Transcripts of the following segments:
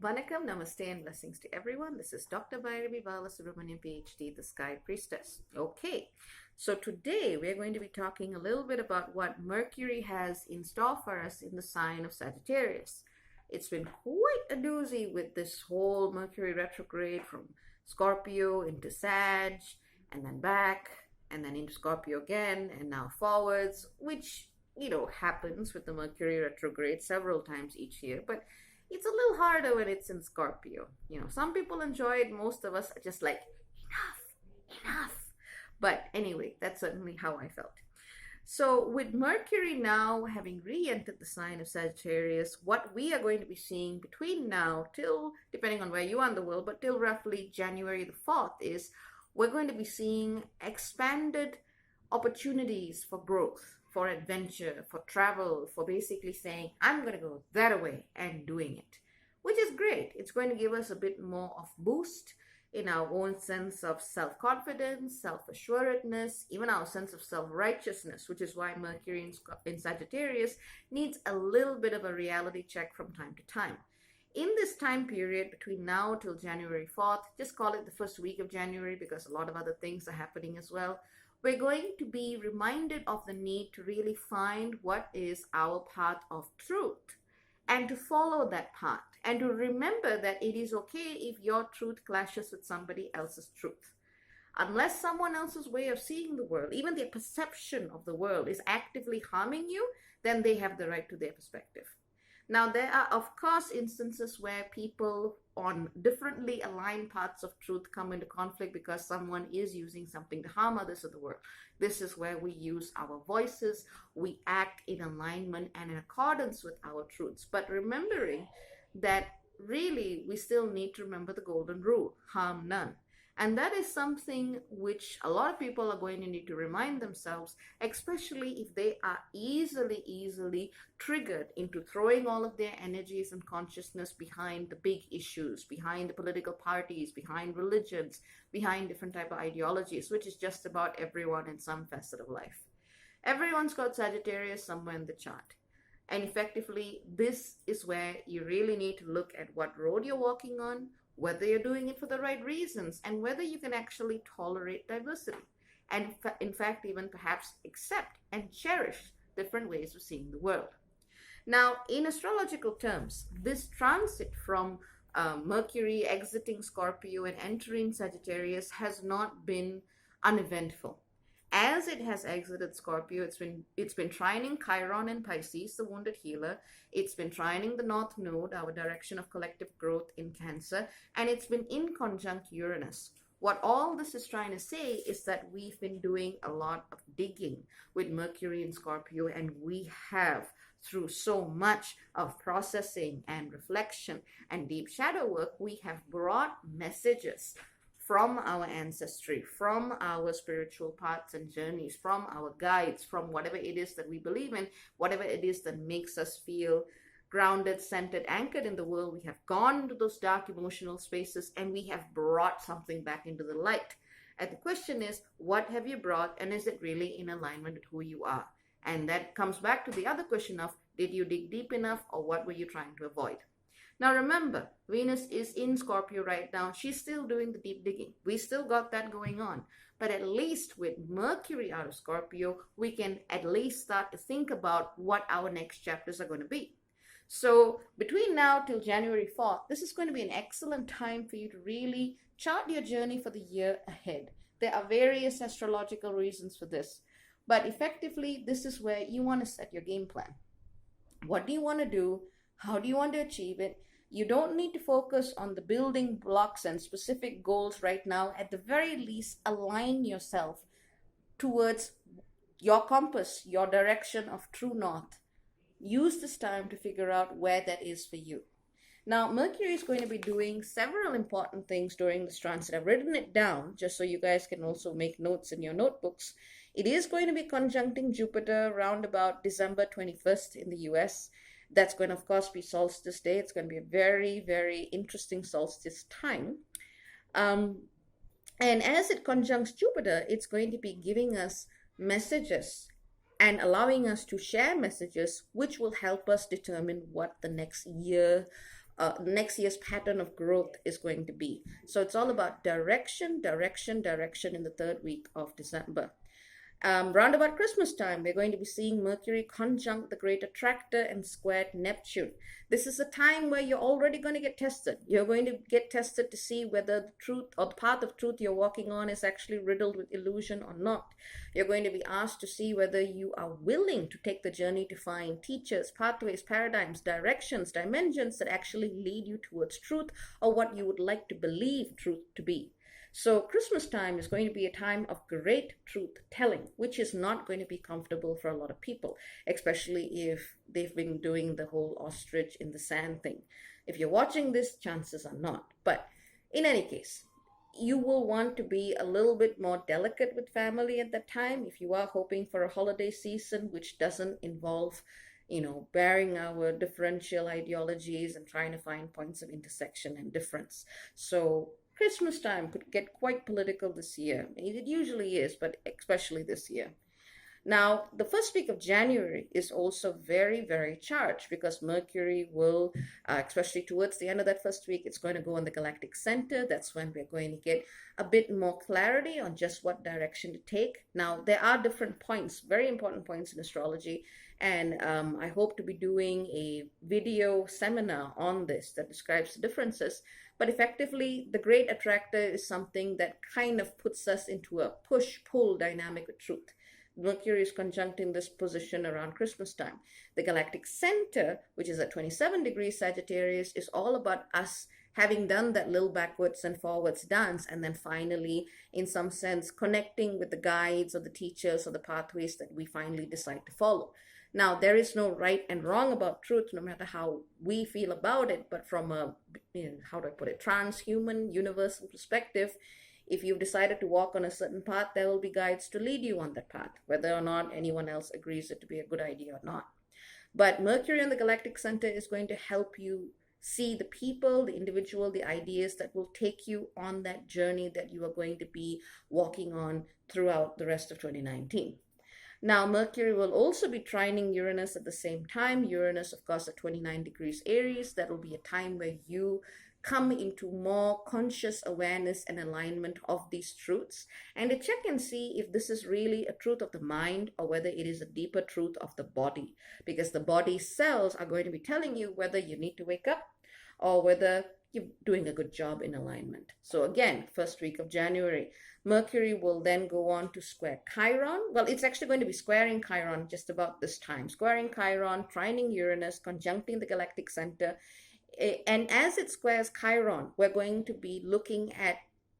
Vanakkam, Namaste and blessings to everyone. This is Dr. Bairavee Balasubramaniam PhD, the Sky Priestess. Okay, so today we're going to be talking a little bit about what Mercury has in store for us in the sign of Sagittarius. It's been quite a doozy with this whole Mercury retrograde from Scorpio into Sag and then back and then into Scorpio again and now forwards, which happens with the Mercury retrograde several times each year, but it's a little harder when it's in Scorpio. Some people enjoy it, most of us are just like, enough. But anyway, that's certainly how I felt. So with Mercury now having re-entered the sign of Sagittarius, what we are going to be seeing between now till, depending on where you are in the world, but till roughly January the 4th is, we're going to be seeing expanded opportunities for growth, for adventure, for travel, for basically saying, I'm going to go that way and doing it, which is great. It's going to give us a bit more of boost in our own sense of self-confidence, self-assuredness, even our sense of self-righteousness, which is why Mercury in Sagittarius needs a little bit of a reality check from time to time. In this time period between now till January 4th, just call it the first week of January because a lot of other things are happening as well, we're going to be reminded of the need to really find what is our path of truth and to follow that path and to remember that it is okay if your truth clashes with somebody else's truth. Unless someone else's way of seeing the world, even their perception of the world, is actively harming you, then they have the right to their perspective. Now, there are, of course, instances where people on differently aligned paths of truth come into conflict because someone is using something to harm others in the world. This is where we use our voices, we act in alignment and in accordance with our truths. But remembering that really we still need to remember the golden rule, harm none. And that is something which a lot of people are going to need to remind themselves, especially if they are easily triggered into throwing all of their energies and consciousness behind the big issues, behind the political parties, behind religions, behind different type of ideologies, which is just about everyone in some facet of life. Everyone's got Sagittarius somewhere in the chart. And effectively, this is where you really need to look at what road you're walking on, whether you're doing it for the right reasons, and whether you can actually tolerate diversity. And in fact, even perhaps accept and cherish different ways of seeing the world. Now, in astrological terms, this transit from Mercury exiting Scorpio and entering Sagittarius has not been uneventful. As it has exited Scorpio, it's been trining Chiron and Pisces, the wounded healer. It's been trining the North Node, our direction of collective growth in Cancer, and it's been in conjunct Uranus. What all this is trying to say is that we've been doing a lot of digging with Mercury in Scorpio, and we have, through so much of processing and reflection and deep shadow work, we have brought messages from our ancestry, from our spiritual paths and journeys, from our guides, from whatever it is that we believe in, whatever it is that makes us feel grounded, centered, anchored in the world. We have gone into those dark emotional spaces and we have brought something back into the light. And the question is, what have you brought, and is it really in alignment with who you are? And that comes back to the other question of, did you dig deep enough, or what were you trying to avoid? Now remember, Venus is in Scorpio right now. She's still doing the deep digging. We still got that going on. But at least with Mercury out of Scorpio, we can at least start to think about what our next chapters are going to be. So between now till January 4th, this is going to be an excellent time for you to really chart your journey for the year ahead. There are various astrological reasons for this. But effectively, this is where you want to set your game plan. What do you want to do? How do you want to achieve it? You don't need to focus on the building blocks and specific goals right now. At the very least, align yourself towards your compass, your direction of true north. Use this time to figure out where that is for you. Now, Mercury is going to be doing several important things during this transit. I've written it down just so you guys can also make notes in your notebooks. It is going to be conjuncting Jupiter around about December 21st in the US. That's going to, of course, be solstice day. It's going to be a very interesting solstice time. And as it conjuncts Jupiter, it's going to be giving us messages and allowing us to share messages which will help us determine what the next year next year's pattern of growth is going to be. So it's all about direction, direction, direction in the third week of December. Round about Christmas time, we're going to be seeing Mercury conjunct the great attractor and squared Neptune. This is a time where you're already going to get tested. You're going to get tested to see whether the truth or the path of truth you're walking on is actually riddled with illusion or not. You're going to be asked to see whether you are willing to take the journey to find teachers, pathways, paradigms, directions, dimensions that actually lead you towards truth, or what you would like to believe truth to be. So Christmas time is going to be a time of great truth telling, which is not going to be comfortable for a lot of people, especially if they've been doing the whole ostrich in the sand thing. If you're watching this, chances are not. But in any case, you will want to be a little bit more delicate with family at that time if you are hoping for a holiday season which doesn't involve bearing our differential ideologies and trying to find points of intersection and difference. So Christmas time could get quite political this year. It usually is, but especially this year. Now, the first week of January is also very, very charged because Mercury will, especially towards the end of that first week, it's going to go in the galactic center. That's when we're going to get a bit more clarity on just what direction to take. Now, there are different points, very important points in astrology, and I hope to be doing a video seminar on this that describes the differences. But effectively, the great attractor is something that kind of puts us into a push-pull dynamic with truth. Mercury is conjuncting this position around Christmas time. The galactic center, which is at 27 degrees Sagittarius, is all about us having done that little backwards and forwards dance, and then finally, in some sense, connecting with the guides or the teachers or the pathways that we finally decide to follow. Now, there is no right and wrong about truth, no matter how we feel about it, but from a, how do I put it, transhuman, universal perspective, if you've decided to walk on a certain path, there will be guides to lead you on that path, whether or not anyone else agrees it to be a good idea or not. But Mercury in the galactic center is going to help you see the people, the individual, the ideas that will take you on that journey that you are going to be walking on throughout the rest of 2019. Now, Mercury will also be trining Uranus at the same time. Uranus, of course, at 29 degrees Aries. That will be a time where you come into more conscious awareness and alignment of these truths, and to check and see if this is really a truth of the mind or whether it is a deeper truth of the body, because the body cells are going to be telling you whether you need to wake up or whether you're doing a good job in alignment. So again, first week of January, Mercury will then go on to square Chiron. Well, it's actually going to be squaring Chiron just about this time. Squaring Chiron, trining Uranus, conjuncting the galactic center. And as it squares Chiron, we're going to be looking at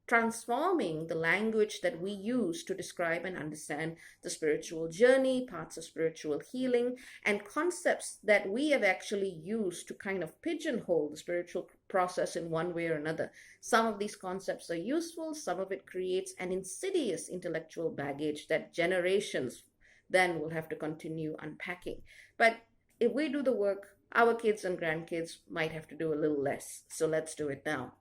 transforming the language that we use to describe and understand the spiritual journey, parts of spiritual healing, and concepts that we have actually used to kind of pigeonhole the spiritual process in one way or another. Some of these concepts are useful, some of it creates an insidious intellectual baggage that generations then will have to continue unpacking. But if we do the work, our kids and grandkids might have to do a little less. So let's do it now.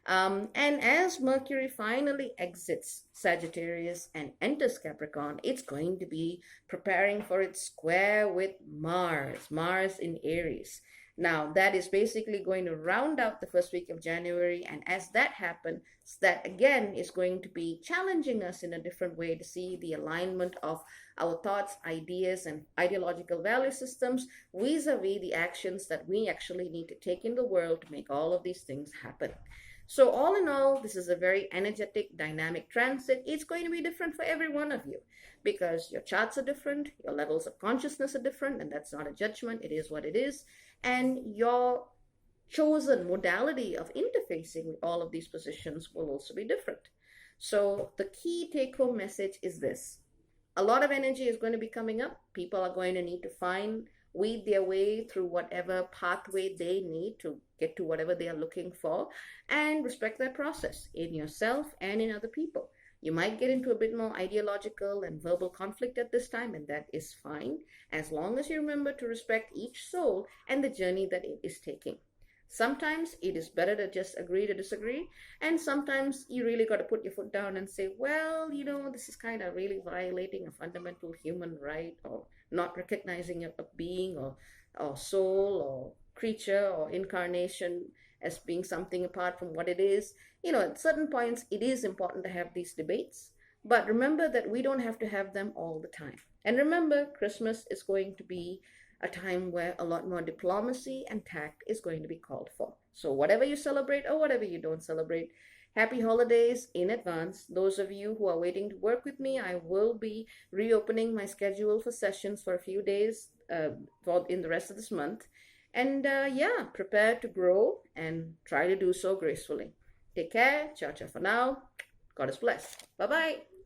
And as Mercury finally exits Sagittarius and enters Capricorn, it's going to be preparing for its square with Mars in Aries. Now, that is basically going to round out the first week of January. And as that happens, that again is going to be challenging us in a different way to see the alignment of our thoughts, ideas, and ideological value systems vis-a-vis the actions that we actually need to take in the world to make all of these things happen. So all in all, this is a very energetic, dynamic transit. It's going to be different for every one of you because your charts are different, your levels of consciousness are different, and that's not a judgment. It is what it is. And your chosen modality of interfacing with all of these positions will also be different. So the key take-home message is this. A lot of energy is going to be coming up. People are going to need to weed their way through whatever pathway they need to get to whatever they are looking for, and respect that process in yourself and in other people. You might get into a bit more ideological and verbal conflict at this time, and that is fine, as long as you remember to respect each soul and the journey that it is taking. Sometimes it is better to just agree to disagree, and sometimes you really got to put your foot down and say, well, this is kind of really violating a fundamental human right, or not recognizing a being or soul or creature or incarnation as being something apart from what it is. You know, at certain points, it is important to have these debates. But remember that we don't have to have them all the time. And remember, Christmas is going to be a time where a lot more diplomacy and tact is going to be called for. So whatever you celebrate or whatever you don't celebrate, happy holidays in advance. Those of you who are waiting to work with me, I will be reopening my schedule for sessions for a few days in the rest of this month. And yeah, prepare to grow and try to do so gracefully. Take care. Ciao, ciao for now. God is blessed. Bye-bye.